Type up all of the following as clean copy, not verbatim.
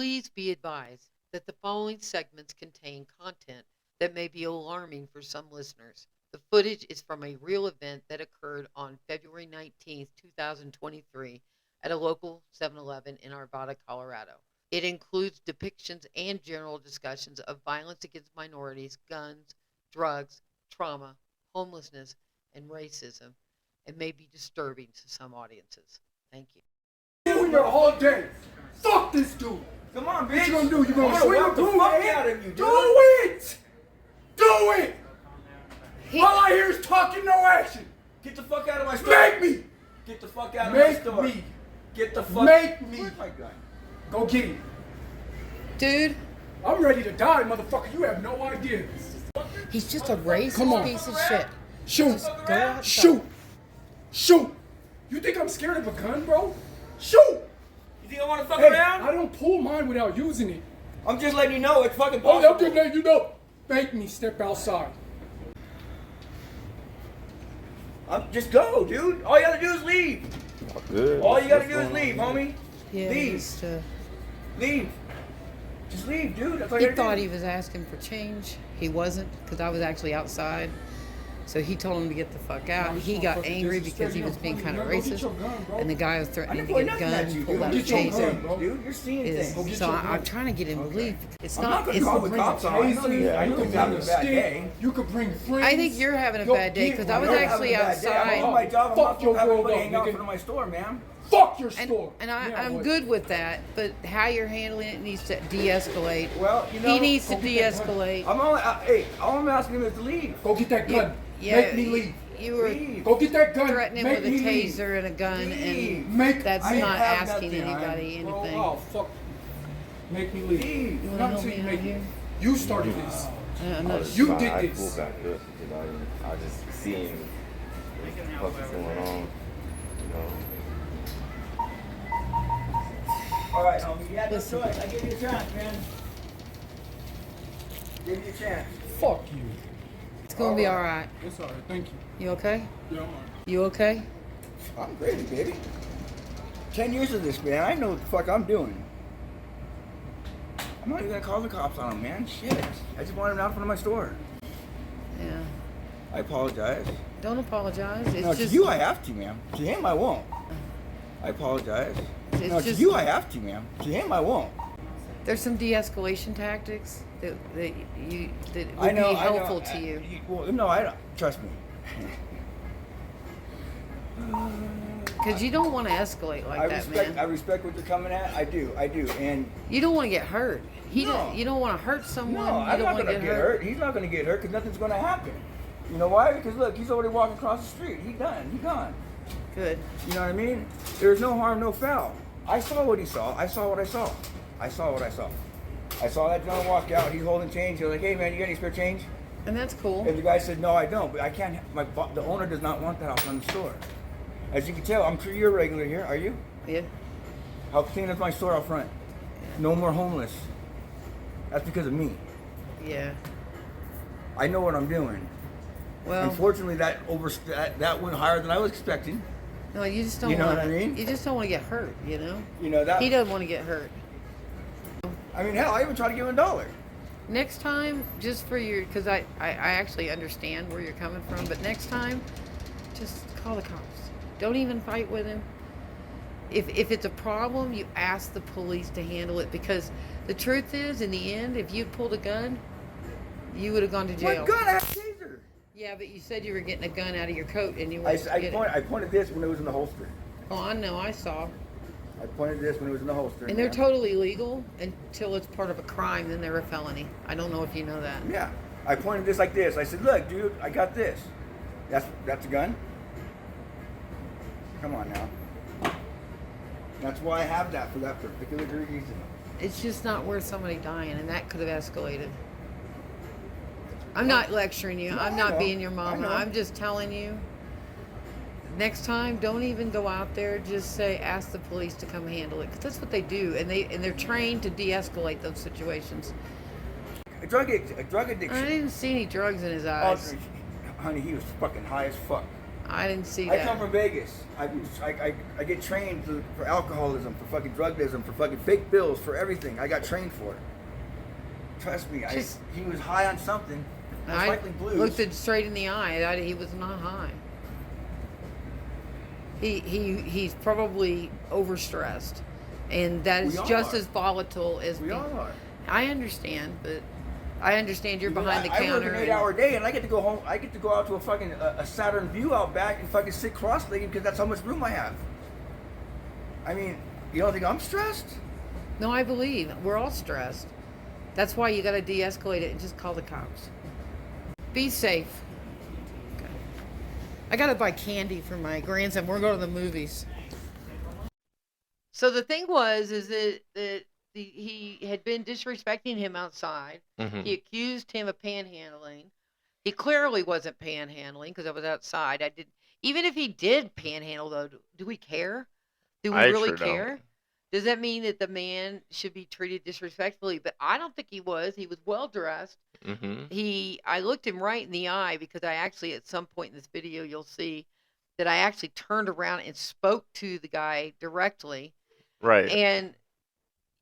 Please be advised that the following segments contain content that may be alarming for some listeners. The footage is from a real event that occurred on February 19th, 2023 at a local 7-Eleven in Arvada, Colorado. It includes depictions and general discussions of violence against minorities, guns, drugs, trauma, homelessness, and racism, and may be disturbing to some audiences. Thank you. Doing your whole day. Fuck this dude. Come on, bitch. What you gonna do? You gonna swing the through fuck it? out of you, dude. Do it! Do it! All I hear is talking, no action. Get the fuck out of my store. Make me! Get the fuck out of my store. Make me! Get the fuck. Make me! Where's my gun? Go get him. Dude, I'm ready to die, motherfucker. You have no idea. He's just a racist Come on. piece of shit. Shoot! Go outside. Shoot! Shoot! You think I'm scared of a gun, bro? Shoot! You think I want to fuck Hey, around? I don't pull mine without using it. I'm just letting you know it's fucking Oh, possible. I'm just letting you know. Make me step outside. Just go, dude. All you gotta do is leave. Good. All you gotta do is leave, homie. Yeah, Leave. Leave. Just leave, dude. That's all he you gotta thought do. he was asking for change. He wasn't, because I was actually outside. So he told him to get the fuck out. He got angry because he was being kind of racist, and the guy was I threatening didn't to point get a nothing at gun, you, pulled dude. out a Get your gun, taser. bro. Dude, you're seeing Is- things. So I'm trying to get him to leave. It's I'm not not. gonna It's, call the cops on. I know Taser, you. I you know could he's bring having a a bad stick. day. You could bring friends. I think you're having a Go bad day get because I one. was I'm actually I'm outside. on my job. I'm Fuck not your having world to up, hang out in nigga. front of my store, man. Fuck your And, store. and Yeah, I'm boy. good with that, but how you're handling it needs to de-escalate. Well, you know. He needs to go get that gun. de-escalate. I'm only. Hey, all I'm asking him is to leave. Go get that gun. Yeah, Make me leave. You were Leave. Go get that gun. threatening Make with a me leave. taser and a gun, Leave. and Make that's I not have asking nothing. anybody Bro, anything. oh, fuck. Make me leave. Leave. You wanna Not help until me you out make here? it. You started this. I'm not. You I did pulled this. back up because I just seeing what was going on. You know. All right, homie. You had no Listen. choice. I give you a chance, man. Give you a chance. Fuck you. It's gonna be all right. It's alright. Thank you. You okay? Yeah, I'm alright. You okay? I'm ready, baby. 10 years of this, man. I know what the fuck I'm doing. I'm not even gonna call the cops on him, man. Shit. I just want him out in front of my store. Yeah. I apologize. Don't apologize. It's No, just to you I have to, ma'am. To him I won't. I apologize. It's No, to just- you I have to, ma'am. To him I won't. there's some de-escalation tactics that would I know. be helpful to you. Well, no, I don't. Trust me. Because you don't want to escalate like I that, respect. I man. respect what you're coming at. I do. And You don't want to get hurt. No. You don't want to hurt someone. no, you I'm don't not want gonna to get hurt. He's not gonna get hurt because nothing's gonna happen. You know why? Because look, he's already walking across the street. He's done. He's gone. Good. You know what I mean? There's no harm, no foul. I saw what he saw. I saw what I saw. I saw what I saw. I saw that gentleman walk out. He's holding change. He was like, "Hey man, you got any spare change?" And that's cool. And the guy said, "No, I don't. But I can't. The owner does not want that out on the store." As you can tell, I'm sure you're a regular here. Are you? Yeah. How clean is my store out front? No more homeless. That's because of me. Yeah. I know what I'm doing. Well, Unfortunately, that went higher than I was expecting. no, you just don't You know want what I to. mean? You just don't want to get hurt, you know? You know that. He doesn't want to get hurt. I mean, hell, I even tried to give him $1. Next time, just for your, because I actually understand where you're coming from, but next time, just call the cops. Don't even fight with him. If it's a problem, you ask the police to handle it, because the truth is, in the end, if you'd pulled a gun, you would have gone to jail. What gun? I have a taser. Yeah, but you said you were getting a gun out of your coat and you were I pointed this when it was in the holster. Oh, I know, I saw. I pointed this when it was in the holster. And they're yeah. totally legal until it's part of a crime, then they're a felony. I don't know if you know that. Yeah. I pointed this like this. I said, "Look, dude, I got this." That's a gun. Come on now. That's why I have that, for that particular reason. It's just not worth somebody dying, and that could have escalated. I'm not lecturing you. No, I'm I not know. being your I mama. know. I'm just telling you. Next time, don't even go out there. Just say, ask the police to come handle it, because that's what they do, and they're trained to de-escalate those situations. A drug I addiction. didn't see any drugs in his Oh, eyes. honey, he was fucking high as fuck. I didn't see I that. come from Vegas. I get trained for alcoholism, for fucking drugism, for fucking fake bills, for everything. I got trained for it. Trust me, he was high on something. Most I likely blues. looked it straight in the eye. He was not high. He's probably overstressed, and that is just as volatile as we all are. I understand, but I understand you're behind the I counter. work an 8-hour day, and I get to go home. I get to go out to a fucking a Saturn view out back and fucking sit cross-legged because that's how much room I have. I mean, you don't think I'm stressed? No, I believe we're all stressed. That's why you got to de-escalate it and just call the cops. Be safe. Okay. I got to buy candy for my grandson. We're going to the movies. So the thing is that he had been disrespecting him outside. Mm-hmm. He accused him of panhandling. He clearly wasn't panhandling because I was outside. Even if he did panhandle, though, do we care? Do we really sure care? don't. Does that mean that the man should be treated disrespectfully? But I don't think he was. He was well dressed. Mm-hmm. I looked him right in the eye because I actually, at some point in this video, you'll see that I actually turned around and spoke to the guy directly. Right. And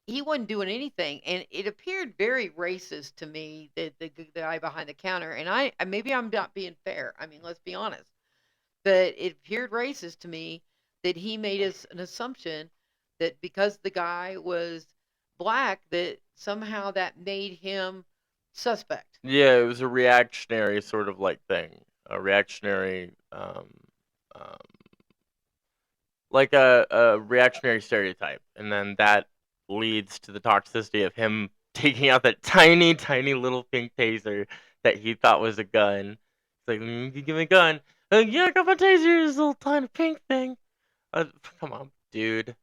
he wasn't doing anything, and it appeared very racist to me, the guy behind the counter. And maybe I'm not being fair. I mean, let's be honest. But it appeared racist to me that he made us an assumption that because the guy was black, that somehow that made him suspect. Yeah, it was a reactionary sort of like thing. A reactionary, like a reactionary stereotype. And then that leads to the toxicity of him taking out that tiny, tiny little pink taser that he thought was a gun. It's like, you give me a gun. Yeah, I got my taser, this little tiny pink thing. Come on, dude.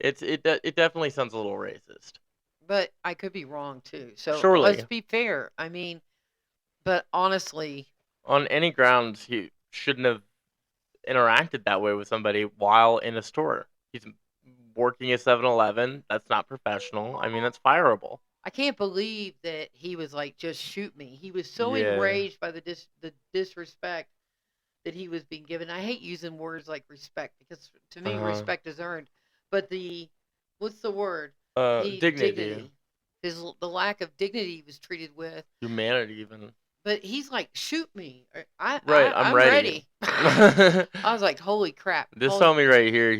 It definitely sounds a little racist. But I could be wrong, too. So Surely. let's be fair. I mean, but honestly, on any grounds, he shouldn't have interacted that way with somebody while in a store. He's working a 7-Eleven. That's not professional. I mean, that's fireable. I can't believe that he was like, just shoot me. He was so Yeah. enraged by the disrespect that he was being given. I hate using words like respect because to me, respect is earned. But what's the word? Dignity. The lack of dignity he was treated with. Humanity, even. But he's like, shoot me. I'm ready. I was like, holy crap. This homie right here,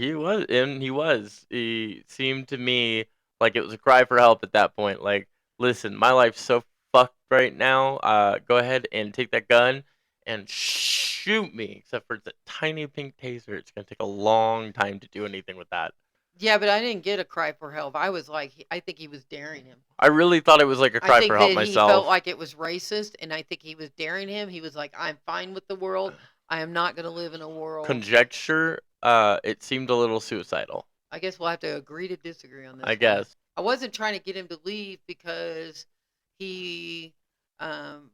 he seemed to me like it was a cry for help at that point. Like, listen, my life's so fucked right now. Go ahead and take that gun and shoot me. Except for it's a tiny pink taser. It's going to take a long time to do anything with that. Yeah, but I didn't get a cry for help. I was like, I think he was daring him. I really thought it was like a cry for help myself. He felt like it was racist, and I think he was daring him. He was like, I'm fine with the world. I am not going to live in a world. Conjecture, it seemed a little suicidal. I guess we'll have to agree to disagree on this. I guess. I wasn't trying to get him to leave because he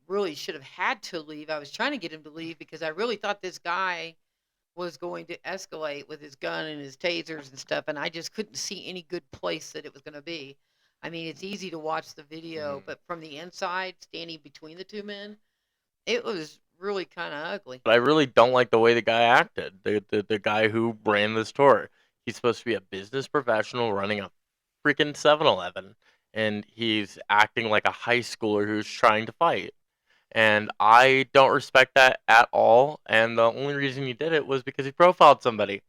really should have had to leave. I was trying to get him to leave because I really thought this guy was going to escalate with his gun and his tasers and stuff, and I just couldn't see any good place that it was going to be. I mean, it's easy to watch the video, but from the inside, standing between the two men, it was really kind of ugly. But I really don't like the way the guy acted. The guy who ran the store. He's supposed to be a business professional running a freaking 7-Eleven, and he's acting like a high schooler who's trying to fight. And I don't respect that at all. And the only reason he did it was because he profiled somebody.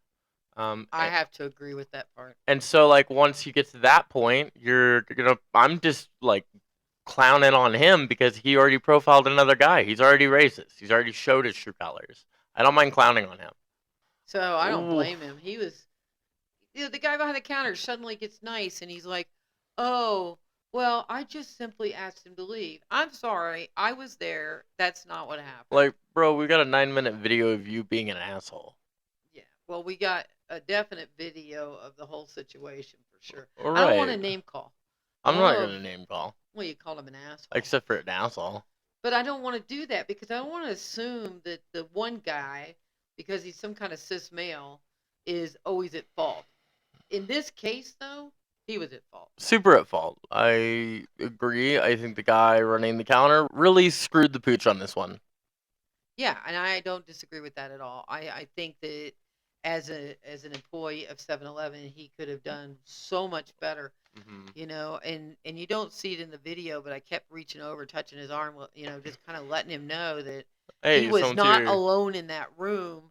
I have to agree with that part. And so, like, once you get to that point, I'm just, like, clowning on him because he already profiled another guy. He's already racist. He's already showed his true colors. I don't mind clowning on him. So I don't blame him. He was, the guy behind the counter suddenly gets nice, and he's like, oh, well, I just simply asked him to leave. I'm sorry. I was there. That's not what happened. Like, bro, we got a 9-minute video of you being an asshole. Yeah. Well, we got a definite video of the whole situation for sure. All I don't right. want to name call. I'm not going to name call. Well, you called him an asshole. Except for an asshole. But I don't want to do that because I don't want to assume that the one guy, because he's some kind of cis male, is always at fault. In this case, though, he was at fault. Super at fault. I agree. I think the guy running the counter really screwed the pooch on this one. Yeah, and I don't disagree with that at all. I think that as an employee of 7-Eleven, he could have done so much better, Hmm. and you don't see it in the video, but I kept reaching over, touching his arm, just kind of letting him know that he Hey, was someone to not your alone in that room.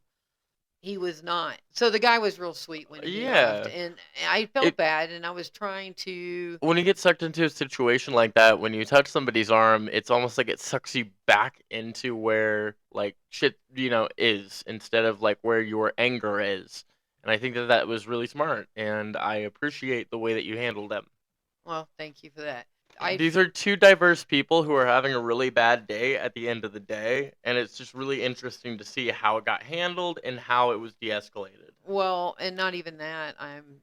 He was not. So the guy was real sweet when he left, yeah. and I felt It bad, and I was trying to. when you get sucked into a situation like that, when you touch somebody's arm, it's almost like it sucks you back into where like shit, is instead of like where your anger is. And I think that that was really smart, and I appreciate the way that you handled them. Well, thank you for that. I These are two diverse people who are having a really bad day at the end of the day, and it's just really interesting to see how it got handled and how it was de-escalated. Well, and not even that. I'm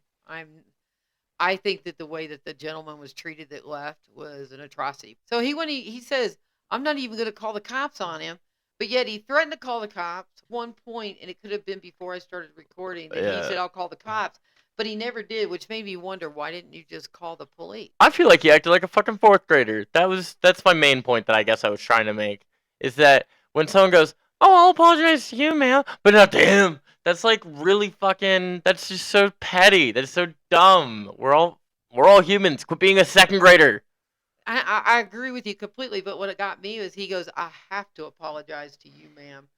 I think that the way that the gentleman was treated that left was an atrocity. So he says, "I'm not even going to call the cops on him," but yet he threatened to call the cops one point, and it could have been before I started recording that he Yeah. said, "I'll call the cops," but he never did, which made me wonder, why didn't you just call the police? I feel like he acted like a fucking fourth grader. That's my main point that I guess I was trying to make. Is that when someone goes, "Oh, I'll apologize to you, man," but not to him. That's like really fucking. That's just so petty. That's so dumb. We're all humans. Quit being a second grader. I agree with you completely, but what it got me was he goes, "I have to apologize to you, ma'am."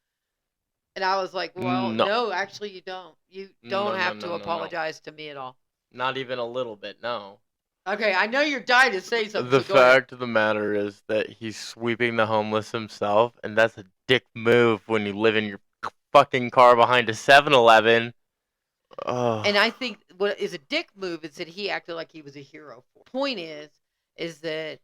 And I was like, "Well, No, no, actually you don't. You no, don't no, have no, to no, no. apologize to me at all." Not even a little bit. No. Okay, I know you're dying to say something, The so go ahead. fact of the matter is that he's sweeping the homeless himself, and that's a dick move when you live in your fucking car behind a 7-Eleven. And Ugh. I think what is a dick move is that he acted like he was a hero. Point is that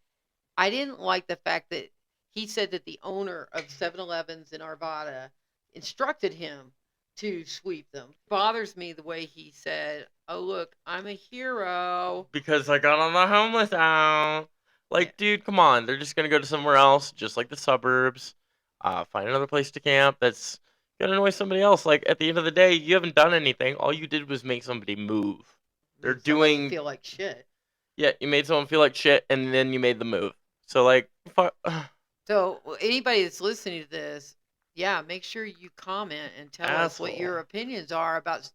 I didn't like the fact that he said that the owner of 7-Elevens in Arvada instructed him to sweep them. Bothers me the way he said, "Oh look, I'm a hero." Because I got on the homeless out. Yeah. Like, dude, come on. They're just gonna go to somewhere else, just like the suburbs. Find another place to camp that's gonna annoy somebody else. Like, at the end of the day, you haven't done anything. All you did was make somebody move. They're Made somebody doing, feel like shit. yeah, you made someone feel like shit, and then you made the move. So, like, fuck. So anybody that's listening to this, yeah, make sure you comment and tell us what your Asshole. opinions are about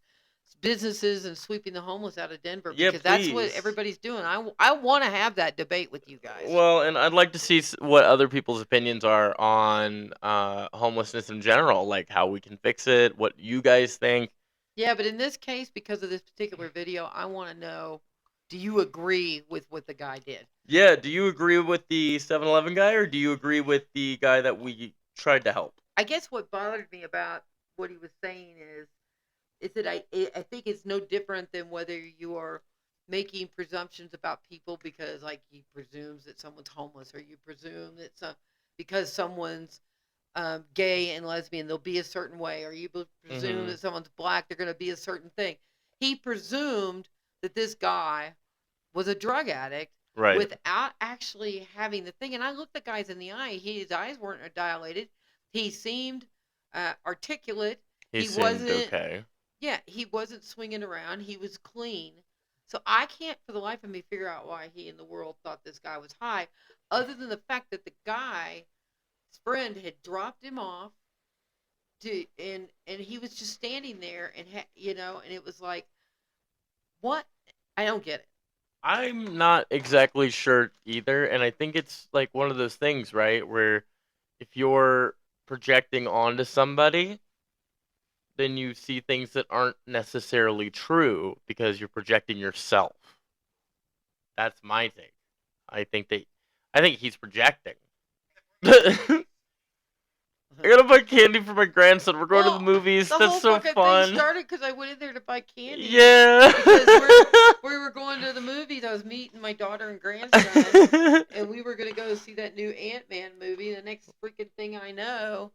businesses and sweeping the homeless out of Denver, Yeah, because that's what please. everybody's doing. I want to have that debate with you guys. Well, and I'd like to see what other people's opinions are on homelessness in general, like how we can fix it, what you guys think. Yeah, but in this case, because of this particular video, I want to know, do you agree with what the guy did? Yeah, do you agree with the 7-Eleven guy, or do you agree with the guy that we tried to help? I guess what bothered me about what he was saying is that I think it's no different than whether you are making presumptions about people because like he presumes that someone's homeless, or you presume that because someone's gay and lesbian they'll be a certain way, or you presume Hmm. that someone's black they're going to be a certain thing. He presumed that this guy was a drug addict Right. without actually having the thing. And I looked the guys in the eye. His eyes weren't dilated. He seemed articulate. He He seemed wasn't. okay. Yeah, he wasn't swinging around. He was clean. So I can't for the life of me figure out why he in the world thought this guy was high, other than the fact that the guy's friend had dropped him off and he was just standing there and and it was like, what? I don't get it. I'm not exactly sure either, and I think it's like one of those things, right, where if you're projecting onto somebody, then you see things that aren't necessarily true because you're projecting yourself. That's my take. I think he's projecting. I gotta buy candy for my grandson. We're going to the Well, movies. the That's whole so fucking fun. thing started because I went in there to buy candy. Yeah. Because we were going to the movies. I was meeting my daughter and grandson, and we were going to go see that new Ant-Man movie. The next freaking thing I know,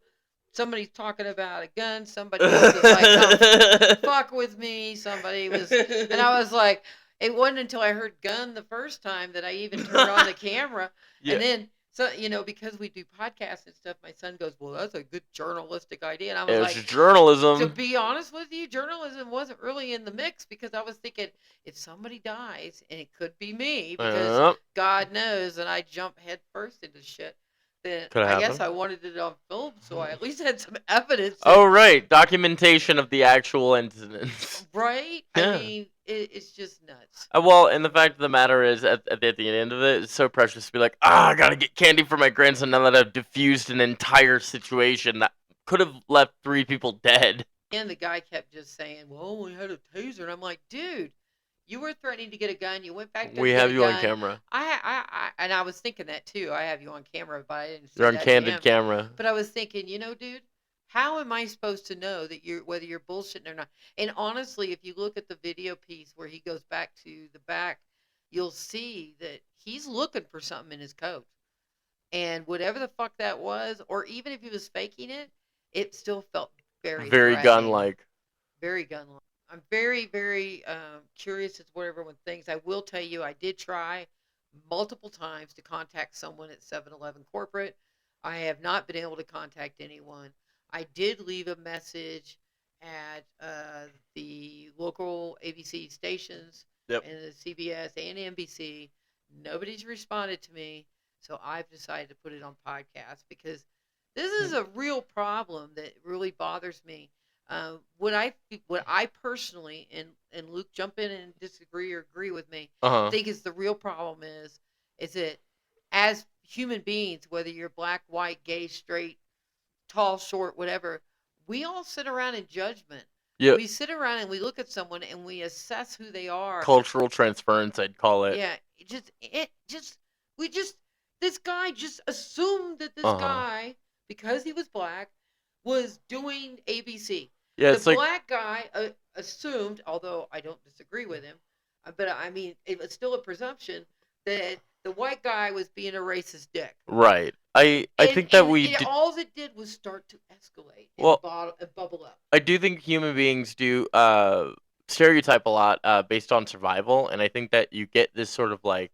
somebody's talking about a gun. Somebody else was like, "Don't fuck with me." Somebody was, and I was like, it wasn't until I heard gun the first time that I even turned on the camera. Yeah. And then, so, because we do podcasts and stuff, my son goes, "Well, that's a good journalistic idea." And I was It's like, to journalism. be honest with you, journalism wasn't really in the mix because I was thinking if somebody dies, and it could be me because Uh, God knows, and I jump head first into shit. then Could I have guess happened. I wanted it on film, so I at least had some evidence. Oh, right. Documentation of the actual incidents. Right? I Yeah. mean, it's just nuts. Well, and the fact of the matter is, at the end of it, it's so precious to be like, I gotta get candy for my grandson now that I've diffused an entire situation that could have left 3 people dead. And the guy kept just saying, "Well, we had a taser," and I'm like, "Dude, you were threatening to get a gun. You went back there We to get have a you on gun." camera. And I was thinking that too. I have you on camera, but I didn't say You're on that to candid him. camera. But I was thinking, dude, how am I supposed to know that whether you're bullshitting or not? And honestly, if you look at the video piece where he goes back to the back, you'll see that he's looking for something in his coat. And whatever the fuck that was, or even if he was faking it, it still felt very Very threatening. gun-like. Very gun-like. I'm very, very curious as to what everyone thinks. I will tell you, I did try multiple times to contact someone at 7-Eleven corporate. I have not been able to contact anyone. I did leave a message at the local ABC stations Yep. and the CBS and NBC. Nobody's responded to me, so I've decided to put it on podcast because this is a real problem that really bothers me. What I personally, and Luke, jump in and disagree or agree with me, Uh-huh. think is the real problem is that as human beings, whether you're black, white, gay, straight, tall, short, whatever, we all sit around in judgment. Yep. We sit around and we look at someone and we assess who they are. Cultural transference, I'd call it. Yeah, this guy just assumed that this guy, because he was black, was doing ABC. Yeah, The it's like black guy assumed, although I don't disagree with him, but I mean, it was still a presumption that the white guy was being a racist dick. right. I think that we do, all it did was start to escalate and, Well- bubble up. I do think human beings do stereotype a lot based on survival, and I think that you get this sort of like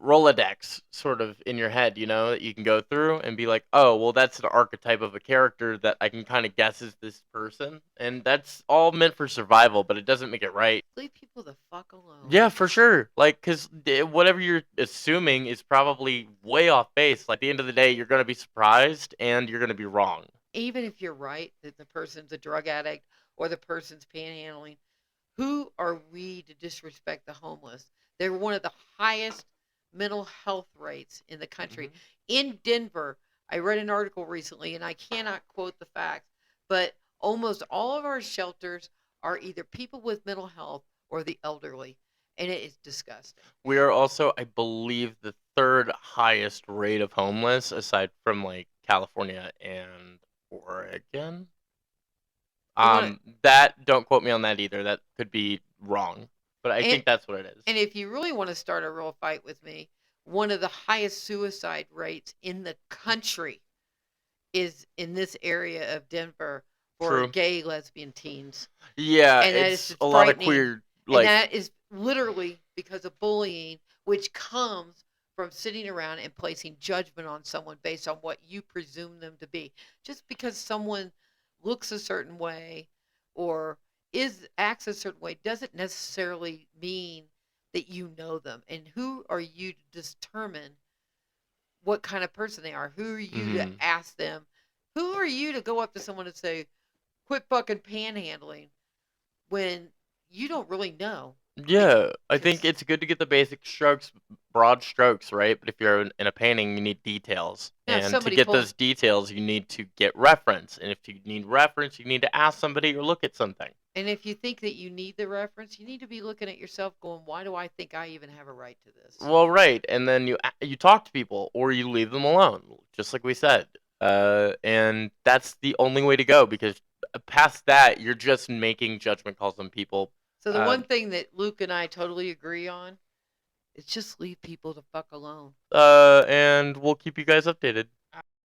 Rolodex sort of in your head, that you can go through and be like, oh, well, that's an archetype of a character that I can kind of guess is this person, and that's all meant for survival, but it doesn't make it right. Leave people the fuck alone. Yeah, for sure. Like, because whatever you're assuming is probably way off base. Like, at the end of the day, you're going to be surprised and you're going to be wrong. Even if you're right that the person's a drug addict or the person's panhandling, who are we to disrespect the homeless? They're one of the highest mental health rates in the country. Mm-hmm. In Denver, I read an article recently, and I cannot quote the facts, but almost all of our shelters are either people with mental health or the elderly, and it is disgusting. We are also, I believe, the 3rd highest rate of homeless, aside from like California and Oregon. That, don't quote me on that either. That could be wrong, but I think that's what it is. And if you really want to start a real fight with me, one of the highest suicide rates in the country is in this area of Denver for True. gay, lesbian teens. Yeah, And that is it's just a lot of frightening. queer, And like, that is literally because of bullying, which comes from sitting around and placing judgment on someone based on what you presume them to be. Just because someone looks a certain way or acts a certain way doesn't necessarily mean that you know them. And who are you to determine what kind of person they are? Who are you to ask them? Who are you to go up to someone and say, quit fucking panhandling, when you don't really know? yeah, I think it's good to get the basic strokes, broad strokes, right? But if you're in a painting, you need details. Yeah, And to somebody get pulls- those details, you need to get reference. And if you need reference, you need to ask somebody or look at something. And if you think that you need the reference, you need to be looking at yourself going, why do I think I even have a right to this? Well, right, and then you talk to people, or you leave them alone, just like we said. And that's the only way to go, because past that, you're just making judgment calls on people. So the one thing that Luke and I totally agree on is just leave people the fuck alone. And we'll keep you guys updated.